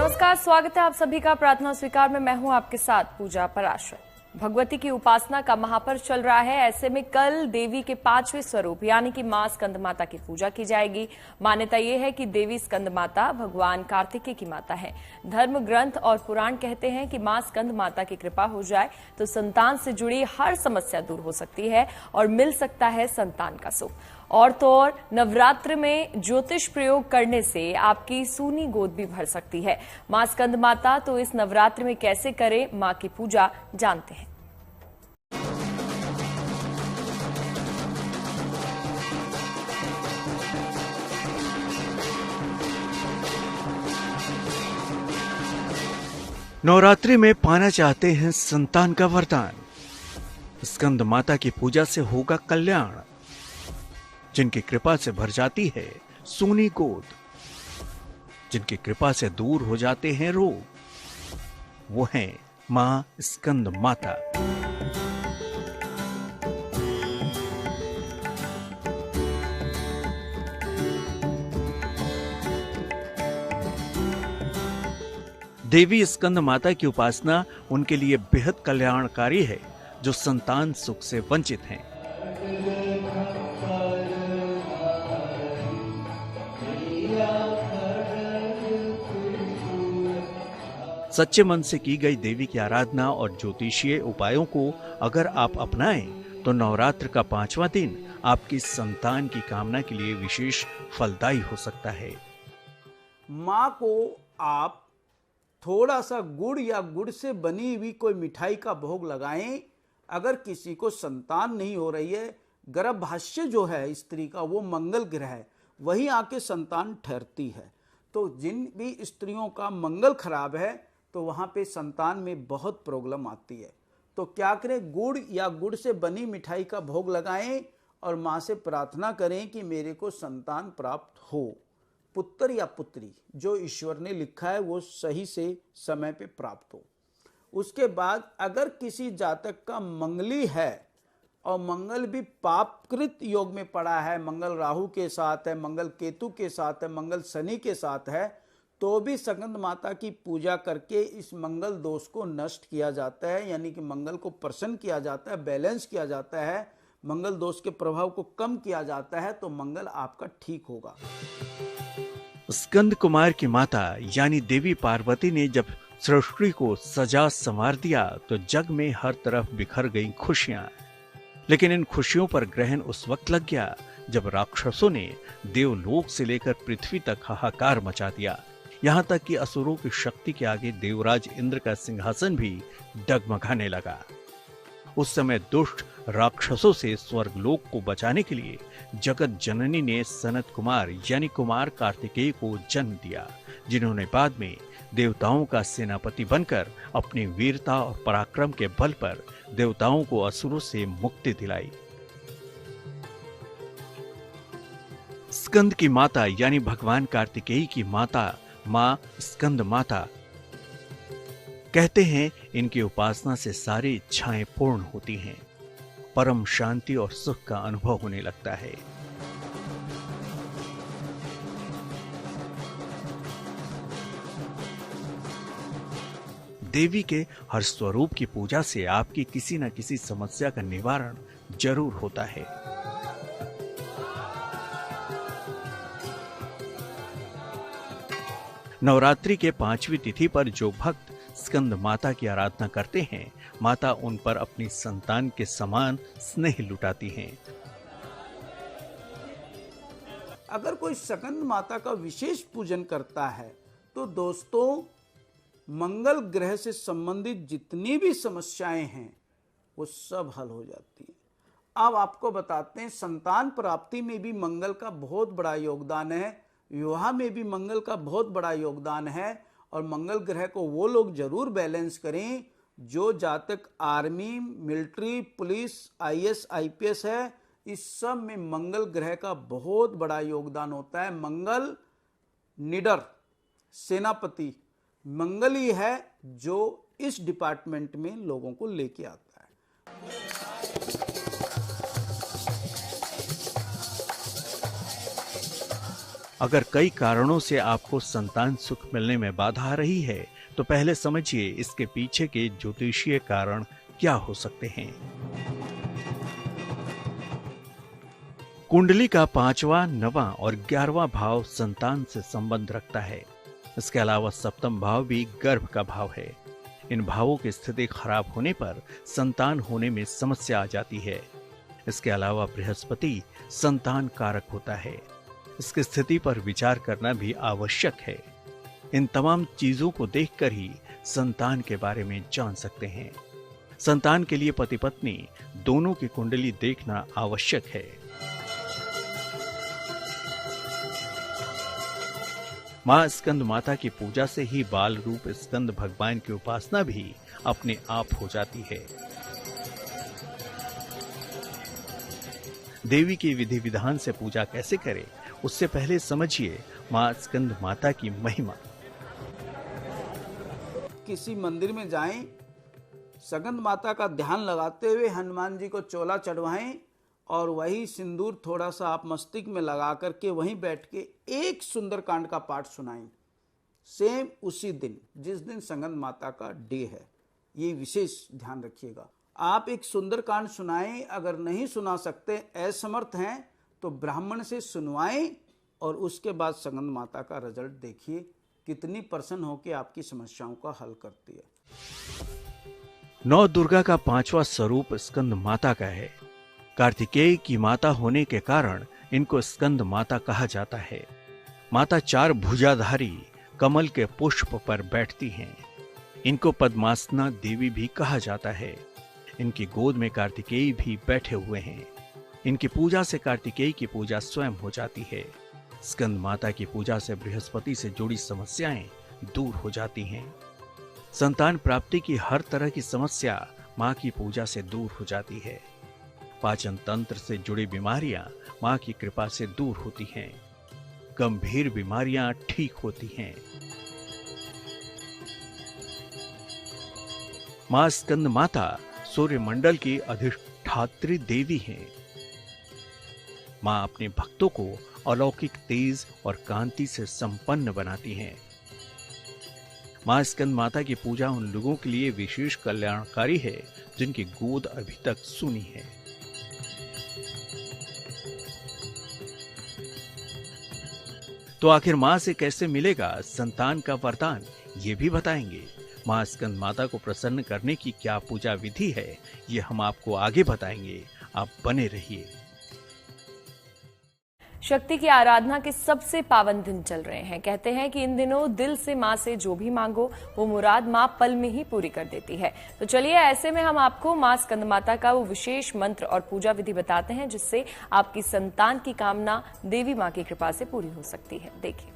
नमस्कार, स्वागत है आप सभी का प्रार्थना स्वीकार में। मैं हूं आपके साथ पूजा पराशर। भगवती की उपासना का महापर्व चल रहा है। ऐसे में कल देवी के 5वें स्वरूप यानी कि मां स्कंद माता की पूजा की जाएगी। मान्यता यह है कि देवी स्कंद माता भगवान कार्तिकेय की माता है। धर्म ग्रंथ और पुराण कहते हैं कि मां स्कंद माता की कृपा हो जाए तो संतान से जुड़ी हर समस्या दूर हो सकती है और मिल सकता है संतान का सुख। और तो और नवरात्र में ज्योतिष प्रयोग करने से आपकी सूनी गोद भी भर सकती है। मां स्कंद माता तो इस नवरात्र में कैसे करें मां की पूजा, जानते हैं। नवरात्रि में पाना चाहते हैं संतान का वरदान। स्कंद माता की पूजा से होगा कल्याण। जिनकी कृपा से भर जाती है सूनी गोद, जिनकी कृपा से दूर हो जाते हैं रोग, वो हैं मां स्कंद माता। देवी स्कंद माता की उपासना उनके लिए बेहद कल्याणकारी है जो संतान सुख से वंचित हैं। सच्चे मन से की गई देवी की आराधना और ज्योतिषीय उपायों को अगर आप अपनाएं तो नवरात्र का 5वां दिन आपकी संतान की कामना के लिए विशेष फलदायी हो सकता है। माँ को आप थोड़ा सा गुड़ या गुड़ से बनी हुई कोई मिठाई का भोग लगाएं। अगर किसी को संतान नहीं हो रही है, गर्भाशय जो है स्त्री का वो मंगल ग्रह है, वही आके संतान ठहरती है। तो जिन भी स्त्रियों का मंगल खराब है तो वहाँ पे संतान में बहुत प्रॉब्लम आती है। तो क्या करें, गुड़ या गुड़ से बनी मिठाई का भोग लगाएं और माँ से प्रार्थना करें कि मेरे को संतान प्राप्त हो, पुत्र या पुत्री, जो ईश्वर ने लिखा है वो सही से समय पे प्राप्त हो। उसके बाद अगर किसी जातक का मंगली है और मंगल भी पापकृत योग में पड़ा है, मंगल राहु के साथ है, मंगल केतु के साथ है, मंगल शनि के साथ है, तो भी स्कंद माता की पूजा करके इस मंगल दोष को नष्ट किया जाता है, यानी कि मंगल को प्रसन्न किया जाता है, बैलेंस किया जाता है, मंगल दोष के प्रभाव को कम किया जाता है, तो मंगल आपका ठीक होगा। स्कंद कुमार की माता यानी देवी पार्वती ने जब सृष्टि को सजा संवार दिया तो जग में हर तरफ बिखर गई खुशियां। लेकिन इन खुशियों पर ग्रहण उस वक्त लग गया जब राक्षसों ने देवलोक से लेकर पृथ्वी तक हाहाकार मचा दिया। यहाँ तक कि असुरों की शक्ति के आगे देवराज इंद्र का सिंहासन भी डगमगाने लगा। उस समय दुष्ट राक्षसों से स्वर्गलोक को बचाने के लिए जगत जननी ने सनत कुमार यानी कुमार कार्तिकेय को जन्म दिया, जिन्होंने बाद में देवताओं का सेनापति बनकर अपनी वीरता और पराक्रम के बल पर देवताओं को असुरों से मुक्ति दिलाई। स्कंद की माता यानी भगवान कार्तिकेय की माता मां स्कंद माता, कहते हैं इनकी उपासना से सारी इच्छाएं पूर्ण होती हैं, परम शांति और सुख का अनुभव होने लगता है। देवी के हर स्वरूप की पूजा से आपकी किसी न किसी समस्या का निवारण जरूर होता है। नवरात्रि के 5वीं तिथि पर जो भक्त स्कंद माता की आराधना करते हैं, माता उन पर अपनी संतान के समान स्नेह लुटाती हैं। अगर कोई स्कंद माता का विशेष पूजन करता है तो दोस्तों मंगल ग्रह से संबंधित जितनी भी समस्याएं हैं वो सब हल हो जाती हैं। अब आपको बताते हैं, संतान प्राप्ति में भी मंगल का बहुत बड़ा योगदान है, विवाह में भी मंगल का बहुत बड़ा योगदान है। और मंगल ग्रह को वो लोग जरूर बैलेंस करें जो जातक army, military, police, IAS, IPS है। इस सब में मंगल ग्रह का बहुत बड़ा योगदान होता है। मंगल निडर सेनापति मंगल ही है जो इस डिपार्टमेंट में लोगों को लेके आता है। अगर कई कारणों से आपको संतान सुख मिलने में बाधा आ रही है तो पहले समझिए इसके पीछे के ज्योतिषीय कारण क्या हो सकते हैं। कुंडली का 5वां, 9वां और 11वां भाव संतान से संबंध रखता है। इसके अलावा 7वां भाव भी गर्भ का भाव है। इन भावों की स्थिति खराब होने पर संतान होने में समस्या आ जाती है। इसके अलावा बृहस्पति संतान कारक होता है। इसकी स्थिति पर विचार करना भी आवश्यक है। इन तमाम चीजों को देखकर ही संतान के बारे में जान सकते हैं। संतान के लिए पति पत्नी दोनों की कुंडली देखना आवश्यक है। मां स्कंद माता की पूजा से ही बाल रूप स्कंद भगवान की उपासना भी अपने आप हो जाती है। देवी की विधि विधान से पूजा कैसे करें, उससे पहले समझिए मां स्कंद माता की महिमा। किसी मंदिर में जाएं, स्कंद माता का ध्यान लगाते हुए हनुमान जी को चोला चढ़वाएं और वही सिंदूर थोड़ा सा आप मस्तिष्क में लगा करके वहीं बैठ के एक सुंदरकांड का पाठ सुनाएं। सेम उसी दिन जिस दिन स्कंद माता का डे है, ये विशेष ध्यान रखिएगा। आप एक सुंदरकांड सुनाएं, अगर नहीं सुना सकते, असमर्थ हैं तो ब्राह्मण से सुनवाएं और उसके बाद स्कंद माता का रिजल्ट देखिए कितनी प्रसन्न होकर आपकी समस्याओं का हल करती है। नौ दुर्गा का 5वां स्वरूप स्कंद माता का है। कार्तिकेय की माता होने के कारण इनको स्कंद माता कहा जाता है। माता 4 भुजाधारी कमल के पुष्प पर बैठती हैं। इनको पद्मासना देवी भी कहा जाता है। इनकी गोद में कार्तिकेय भी बैठे हुए हैं। इनकी पूजा से कार्तिकेय की पूजा स्वयं हो जाती है। स्कंद माता की पूजा से बृहस्पति से जुड़ी समस्याएं दूर हो जाती हैं। संतान प्राप्ति की हर तरह की समस्या मां की पूजा से दूर हो जाती है। पाचन तंत्र से जुड़ी बीमारियां मां की कृपा से दूर होती हैं। गंभीर बीमारियां ठीक होती हैं। मां स्कंद माता सूर्य मंडल की अधिष्ठात्री देवी हैं। मां अपने भक्तों को अलौकिक तेज और कांति से संपन्न बनाती हैं। मां स्कंद माता की पूजा उन लोगों के लिए विशेष कल्याणकारी है जिनकी गोद अभी तक सूनी है। तो आखिर मां से कैसे मिलेगा संतान का वरदान, ये भी बताएंगे। मां स्कंद माता को प्रसन्न करने की क्या पूजा विधि है, ये हम आपको आगे बताएंगे। आप बने रहिए। शक्ति की आराधना के सबसे पावन दिन चल रहे हैं। कहते हैं कि इन दिनों दिल से मां से जो भी मांगो वो मुराद मां पल में ही पूरी कर देती है। तो चलिए ऐसे में हम आपको मां स्कंद माता का वो विशेष मंत्र और पूजा विधि बताते हैं जिससे आपकी संतान की कामना देवी मां की कृपा से पूरी हो सकती है। देखिए।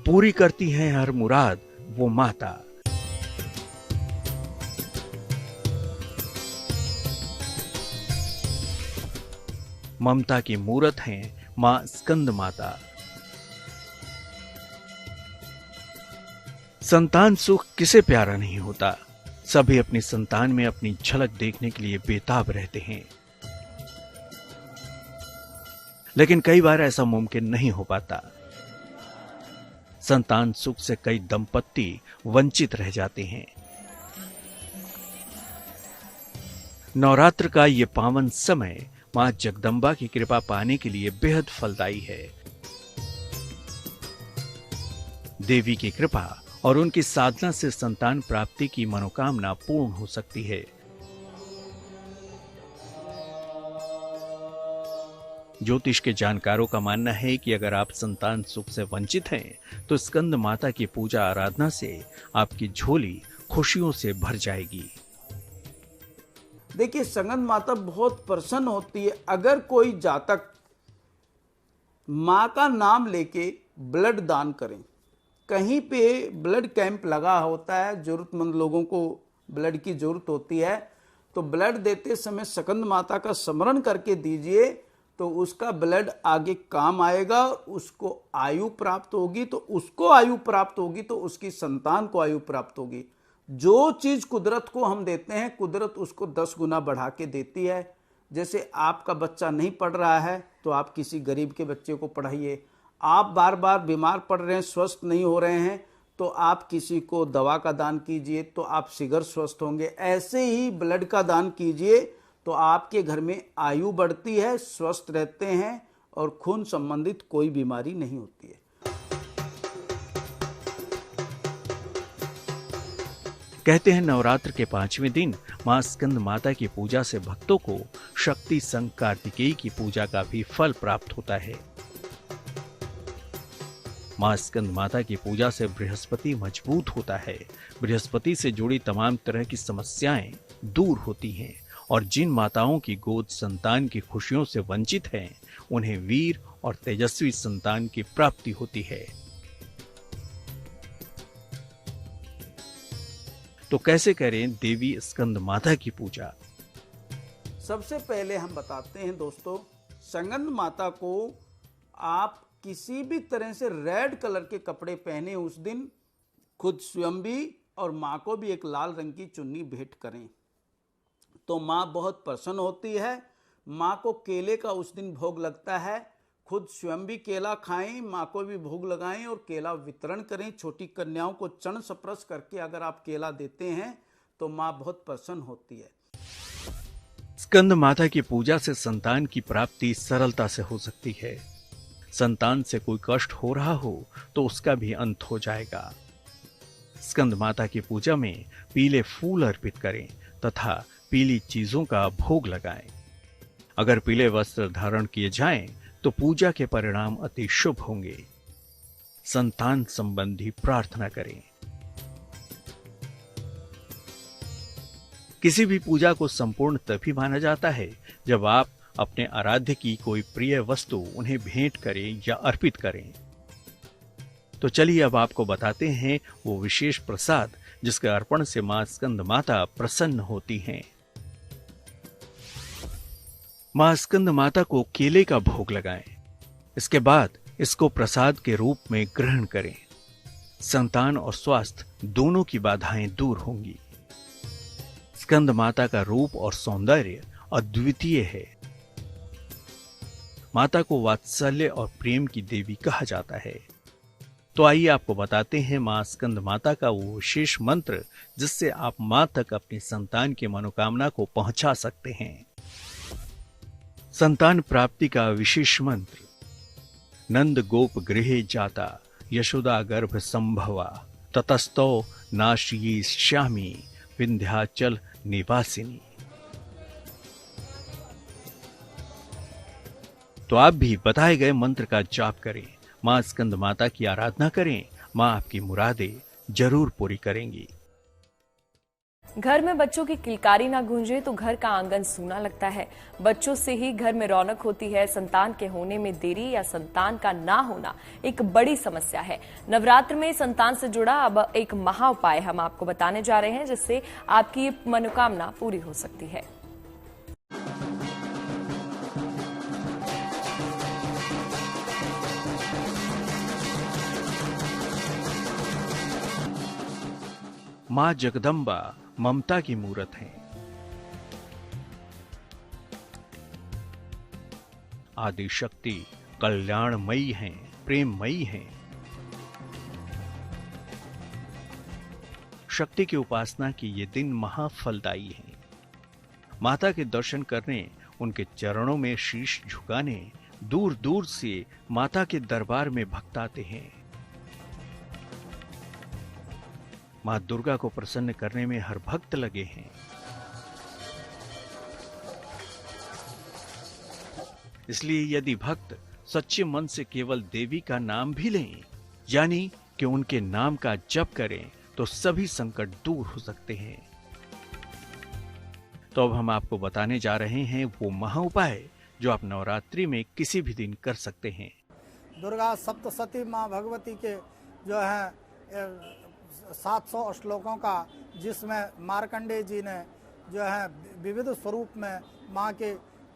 पूरी करती हैं हर मुराद वो माता। ममता की मूरत हैं मां स्कंद माता। संतान सुख किसे प्यारा नहीं होता। सभी अपनी संतान में अपनी झलक देखने के लिए बेताब रहते हैं, लेकिन कई बार ऐसा मुमकिन नहीं हो पाता। संतान सुख से कई दंपत्ति वंचित रह जाते हैं। नवरात्र का ये पावन समय मां जगदंबा की कृपा पाने के लिए बेहद फलदायी है। देवी की कृपा और उनकी साधना से संतान प्राप्ति की मनोकामना पूर्ण हो सकती है। ज्योतिष के जानकारों का मानना है कि अगर आप संतान सुख से वंचित हैं तो स्कंद माता की पूजा आराधना से आपकी झोली खुशियों से भर जाएगी। देखिए, स्कंद माता बहुत प्रसन्न होती है अगर कोई जातक मां का नाम लेके ब्लड दान करें। कहीं पे ब्लड कैंप लगा होता है, जरूरतमंद लोगों को ब्लड की जरूरत होती है, तो ब्लड देते समय स्कंद माता का स्मरण करके दीजिए, तो उसका ब्लड आगे काम आएगा, उसको आयु प्राप्त होगी, तो उसको आयु प्राप्त होगी तो उसकी संतान को आयु प्राप्त होगी। जो चीज कुदरत को हम देते हैं, कुदरत उसको 10 गुना बढ़ा के देती है। जैसे आपका बच्चा नहीं पढ़ रहा है तो आप किसी गरीब के बच्चे को पढ़ाइए, आप बार बार बीमार पड़ रहे हैं, स्वस्थ नहीं हो रहे हैं, तो आप किसी को दवा का दान कीजिए तो आप शीघ्र स्वस्थ होंगे। ऐसे ही ब्लड का दान कीजिए तो आपके घर में आयु बढ़ती है, स्वस्थ रहते हैं और खून संबंधित कोई बीमारी नहीं होती है। कहते हैं नवरात्र के 5वें दिन मां स्कंद माता की पूजा से भक्तों को शक्ति संग कार्तिकेय की पूजा का भी फल प्राप्त होता है। मां स्कंद माता की पूजा से बृहस्पति मजबूत होता है। बृहस्पति से जुड़ी तमाम तरह की समस्याएं दूर होती हैं और जिन माताओं की गोद संतान की खुशियों से वंचित हैं, उन्हें वीर और तेजस्वी संतान की प्राप्ति होती है। तो कैसे करें देवी स्कंद माता की पूजा? सबसे पहले हम बताते हैं दोस्तों, स्कंद माता को आप किसी भी तरह से रेड कलर के कपड़े पहने उस दिन, खुद स्वयं भी और माँ को भी एक लाल रंग की चुन्नी भेंट करें तो माँ बहुत प्रसन्न होती है। माँ को केले का उस दिन भोग लगता है, खुद स्वयं भी केला खाएं, माँ को भी भोग लगाएं और केला वितरण करें। छोटी कन्याओं को चरण स्पर्श करके अगर आप केला देते हैं तो माँ बहुत प्रसन्न होती है। स्कंद माता की पूजा से संतान की प्राप्ति सरलता से हो सकती है। संतान से कोई कष्ट हो रहा हो तो उसका भी अंत हो जाएगा। स्कंद माता की पूजा में पीले फूल अर्पित करें तथा पीली चीजों का भोग लगाएं। अगर पीले वस्त्र धारण किए जाएं तो पूजा के परिणाम अति शुभ होंगे। संतान संबंधी प्रार्थना करें। किसी भी पूजा को संपूर्ण तभी माना जाता है जब आप अपने आराध्य की कोई प्रिय वस्तु उन्हें भेंट करें या अर्पित करें। तो चलिए अब आपको बताते हैं वो विशेष प्रसाद जिसके अर्पण से मां स्कंद माता प्रसन्न होती हैं। मां स्कंद माता को केले का भोग लगाएं। इसके बाद इसको प्रसाद के रूप में ग्रहण करें। संतान और स्वास्थ्य दोनों की बाधाएं दूर होंगी। स्कंद माता का रूप और सौंदर्य अद्वितीय है। माता को वात्सल्य और प्रेम की देवी कहा जाता है। तो आइए आपको बताते हैं मां स्कंद माता का वो विशेष मंत्र जिससे आप मां तक अपनी संतान की मनोकामना को पहुंचा सकते हैं। संतान प्राप्ति का विशेष मंत्र। नंद गोप गृहे जाता यशोदा गर्भ संभवा ततस्तो नाश्यी श्यामी विंध्याचल निवासिनी। तो आप भी बताए गए मंत्र का जाप करें, मां स्कंद माता की आराधना करें। मां आपकी मुरादें जरूर पूरी करेंगी। घर में बच्चों की किलकारी ना गूंजे तो घर का आंगन सूना लगता है। बच्चों से ही घर में रौनक होती है। संतान के होने में देरी या संतान का ना होना एक बड़ी समस्या है। नवरात्र में संतान से जुड़ा अब एक महा उपाय हम आपको बताने जा रहे हैं जिससे आपकी मनोकामना पूरी हो सकती है। मां जगदम्बा ममता की मूरत है। आदि शक्ति कल्याणमयी हैं, प्रेममयी हैं। शक्ति की उपासना की ये दिन महाफलदायी हैं। माता के दर्शन करने, उनके चरणों में शीश झुकाने दूर दूर से माता के दरबार में भक्त आते हैं। मां दुर्गा को प्रसन्न करने में हर भक्त लगे हैं। इसलिए यदि भक्त सच्चे मन से केवल देवी का नाम भी लें, यानी कि उनके नाम का जप करें, तो सभी संकट दूर हो सकते हैं। तो अब हम आपको बताने जा रहे हैं वो महा उपाय जो आप नवरात्रि में किसी भी दिन कर सकते हैं। दुर्गा सप्तशती माँ भगवती के जो है 700 श्लोकों का, जिसमें मार्कंडेय जी ने जो है विविध स्वरूप में माँ के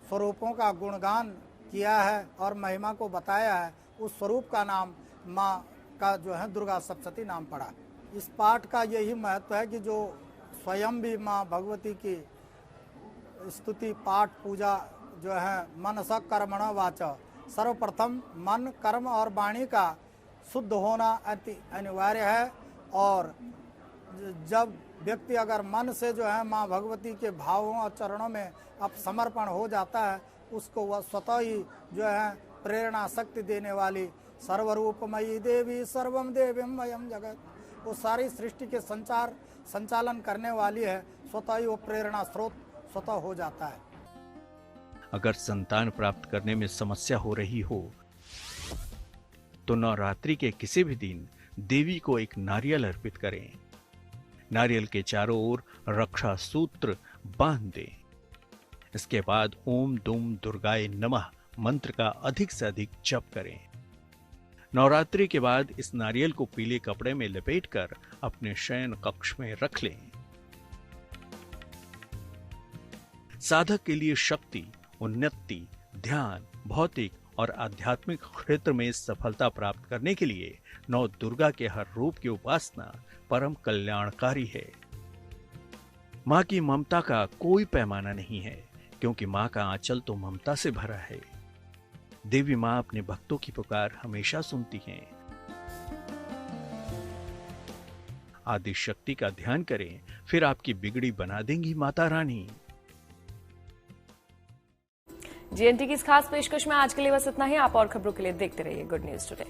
स्वरूपों का गुणगान किया है और महिमा को बताया है। उस स्वरूप का नाम माँ का जो है दुर्गा सप्तशती नाम पड़ा। इस पाठ का यही महत्व है कि जो स्वयं भी माँ भगवती की स्तुति पाठ पूजा जो है मनसा कर्मण वाच, सर्वप्रथम मन कर्म और वाणी का शुद्ध होना अति अनिवार्य है। और जब व्यक्ति अगर मन से जो है माँ भगवती के भावों और चरणों में अब समर्पण हो जाता है, उसको वह स्वतः ही जो है प्रेरणा शक्ति देने वाली सर्वरूपमयी देवी सर्वम देवीम वयम जगत, वो सारी सृष्टि के संचालन करने वाली है, स्वतः ही वो प्रेरणा स्रोत स्वतः हो जाता है। अगर संतान प्राप्त करने में समस्या हो रही हो तो नवरात्रि के किसी भी दिन देवी को एक नारियल अर्पित करें। नारियल के चारों ओर रक्षा सूत्र बांध दें। इसके बाद ओम दुम दुर्गाय नमः मंत्र का अधिक से अधिक जप करें। नवरात्रि के बाद इस नारियल को पीले कपड़े में लपेटकर अपने शयन कक्ष में रख लें। साधक के लिए शक्ति, उन्नति, ध्यान, भौतिक और आध्यात्मिक क्षेत्र में सफलता प्राप्त करने के लिए नौ दुर्गा के हर रूप की उपासना परम कल्याणकारी है। मां की ममता का कोई पैमाना नहीं है, क्योंकि मां का आंचल तो ममता से भरा है। देवी मां अपने भक्तों की पुकार हमेशा सुनती हैं। आदि शक्ति का ध्यान करें, फिर आपकी बिगड़ी बना देंगी माता रानी। जीएनटी की इस खास पेशकश में आज के लिए बस इतना ही। आप और खबरों के लिए देखते रहिए गुड न्यूज टुडे।